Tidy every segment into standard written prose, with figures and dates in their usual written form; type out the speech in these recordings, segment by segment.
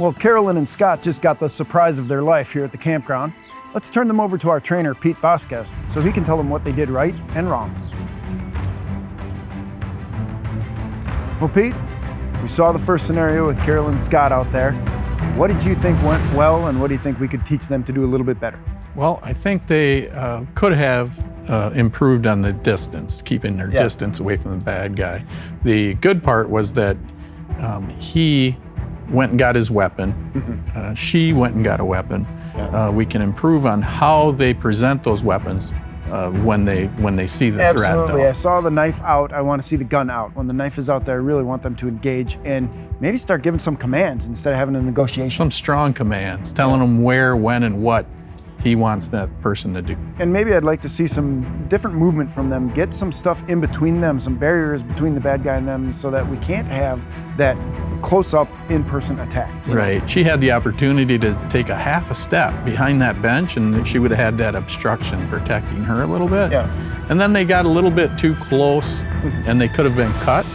Well, Carolyn and Scott just got the surprise of their life here at the campground. Let's turn them over to our trainer, Pete Vasquez, so he can tell them what they did right and wrong. Well, Pete, we saw the first scenario with Carolyn and Scott out there. What did you think went well, and what do you think we could teach them to do a little bit better? Well, I think they could have improved on the distance, keeping their distance away from the bad guy. The good part was that he went and got his weapon. She went and got a weapon. We can improve on how they present those weapons when they see the threat. Absolutely. I saw the knife out. I want to see the gun out. When the knife is out there, I really want them to engage and maybe start giving some commands instead of having a negotiation. Some strong commands, telling them where, when, and what he wants that person to do. And maybe I'd like to see some different movement from them, get some stuff in between them, some barriers between the bad guy and them, so that we can't have that close-up in-person attack. Right. She had the opportunity to take a half a step behind that bench, and she would have had that obstruction protecting her a little bit. And then they got a little bit too close, and they could have been cut.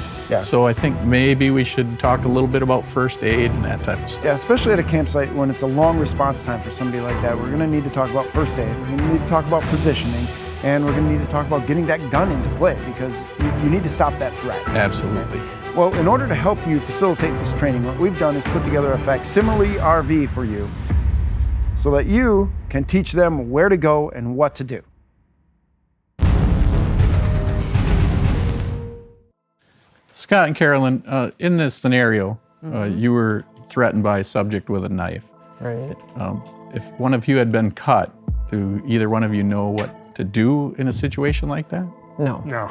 So I think maybe we should talk a little bit about first aid and that type of stuff. Yeah, especially at a campsite when it's a long response time for somebody like that. We're gonna need to talk about first aid. We're gonna need to talk about positioning, and we're gonna need to talk about getting that gun into play, because you need to stop that threat. Absolutely. Well, in order to help you facilitate this training, what we've done is put together a facsimile RV for you so that you can teach them where to go and what to do. Scott and Carolyn, in this scenario, you were threatened by a subject with a knife. Right. If one of you had been cut, do either one of you know what to do in a situation like that? No. No.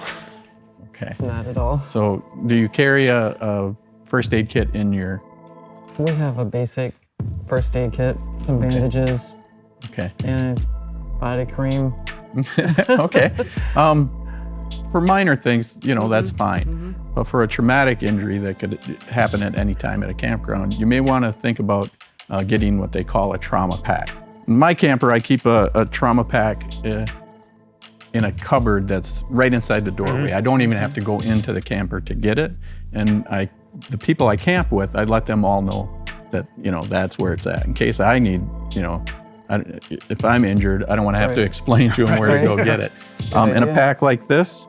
Okay. Not at all. So do you carry a first aid kit in your... We have a basic first aid kit, some bandages, and body cream. Okay. For minor things, that's fine. But for a traumatic injury that could happen at any time at a campground, you may want to think about getting what they call a trauma pack. In my camper, I keep a trauma pack in a cupboard that's right inside the doorway. I don't even have to go into the camper to get it. And the people I camp with, I let them all know that, that's where it's at. In case I need, if I'm injured, I don't want to have to explain to them where to go get it. In a pack like this,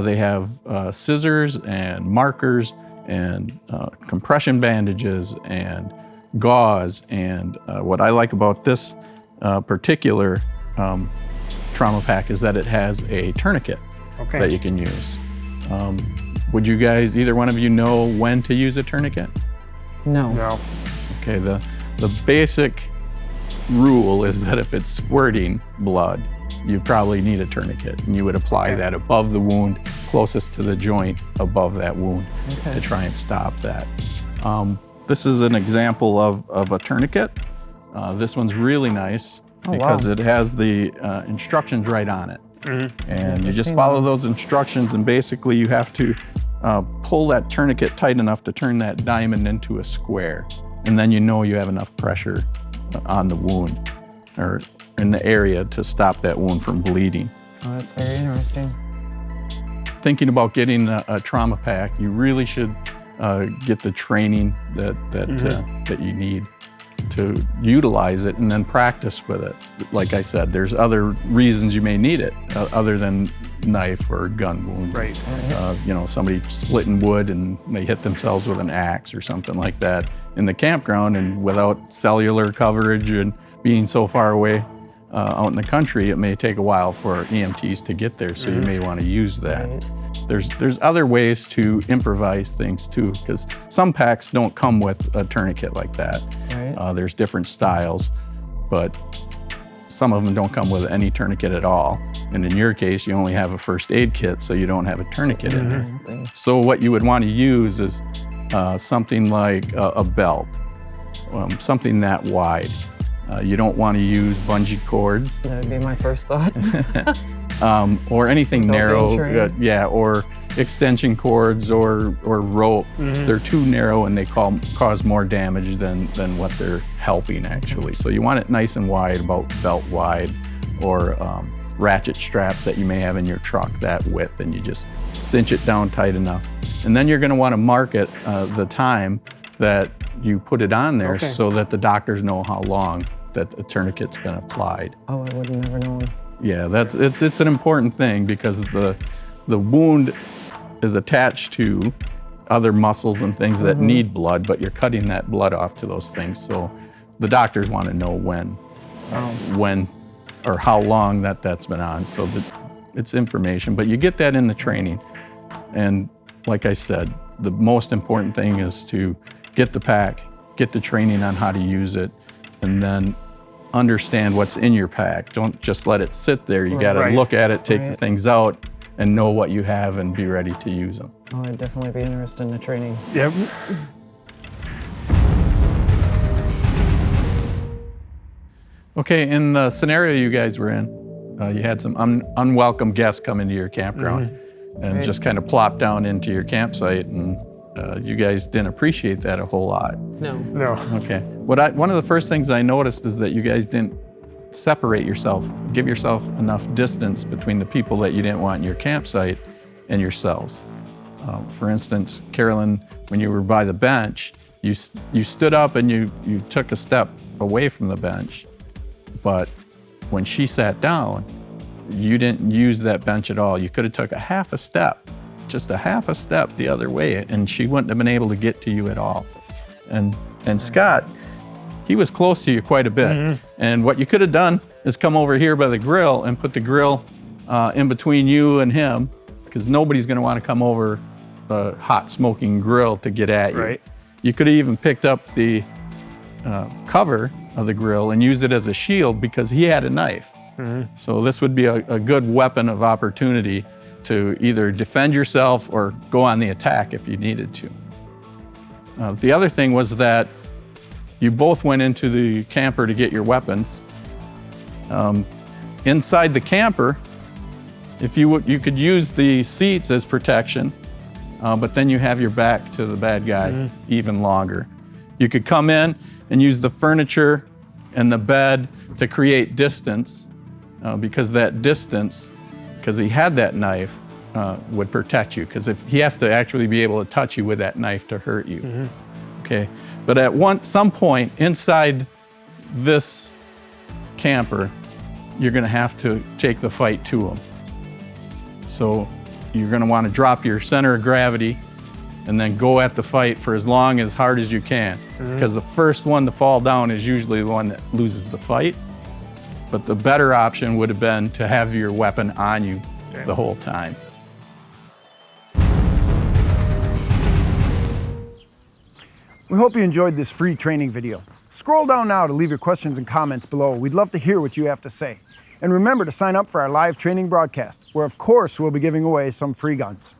they have scissors and markers and compression bandages and gauze. And what I like about this particular trauma pack is that it has a tourniquet that you can use. Would you guys, either one of you, know when to use a tourniquet? No. No. Okay, the basic rule is that if it's squirting blood, you probably need a tourniquet, and you would apply that above the wound, closest to the joint above that wound to try and stop that. This is an example of a tourniquet. This one's really nice because it has the instructions right on it. And you just follow those instructions, and basically you have to pull that tourniquet tight enough to turn that diamond into a square. And then you have enough pressure on the wound or in the area to stop that wound from bleeding. Oh, that's very interesting. Thinking about getting a trauma pack, you really should get the training that you need to utilize it and then practice with it. Like I said, there's other reasons you may need it other than knife or gun wounds. Right. Somebody splitting wood and they hit themselves with an axe or something like that in the campground, and without cellular coverage and being so far away out in the country, it may take a while for EMTs to get there, so you may want to use that. There's other ways to improvise things too, because some packs don't come with a tourniquet like that. There's different styles, but some of them don't come with any tourniquet at all. And in your case, you only have a first aid kit, so you don't have a tourniquet in there. So what you would want to use is something like a belt, something that wide. You don't want to use bungee cords. That would be my first thought. Or anything narrow, or extension cords or rope. They're too narrow and they cause more damage than what they're helping actually. So you want it nice and wide, about belt wide, or ratchet straps that you may have in your truck, that width, and you just cinch it down tight enough. And then you're going to want to mark it the time that you put it on there Okay. so that the doctors know how long that the tourniquet's been applied. Oh, I would have never known. Yeah, it's an important thing because the wound is attached to other muscles and things that need blood, but you're cutting that blood off to those things. So the doctors want to know when or how long that's been on. So it's information, but you get that in the training. And like I said, the most important thing is to get the pack, get the training on how to use it, and then understand what's in your pack. Don't just let it sit there. You got to Right. look at it, take the Right. things out, and know what you have and be ready to use them. Oh, I'd definitely be interested in the training. Yep. Okay, in the scenario you guys were in, you had some unwelcome guests come into your campground and just kind of plop down into your campsite, and you guys didn't appreciate that a whole lot. No. No. Okay. One of the first things I noticed is that you guys didn't separate yourself, give yourself enough distance between the people that you didn't want in your campsite and yourselves. For instance, Carolyn, when you were by the bench, you stood up and you took a step away from the bench, but when she sat down, you didn't use that bench at all. You could have took just a half a step the other way, and she wouldn't have been able to get to you at all. And Scott, he was close to you quite a bit. And what you could have done is come over here by the grill and put the grill in between you and him, because nobody's going to want to come over a hot smoking grill to get at you. Right. You could have even picked up the cover of the grill and used it as a shield because he had a knife. So this would be a good weapon of opportunity to either defend yourself or go on the attack if you needed to. The other thing was that you both went into the camper to get your weapons. Inside the camper, if you could use the seats as protection, but then you have your back to the bad guy even longer. You could come in and use the furniture and the bed to create distance, because that distance, because he had that knife, would protect you, because if he has to actually be able to touch you with that knife to hurt you. Okay, but at some point inside this camper, you're going to have to take the fight to him. So you're going to want to drop your center of gravity and then go at the fight for as hard as you can, because the first one to fall down is usually the one that loses the fight. But the better option would have been to have your weapon on you the whole time. We hope you enjoyed this free training video. Scroll down now to leave your questions and comments below. We'd love to hear what you have to say. And remember to sign up for our live training broadcast, where of course we'll be giving away some free guns.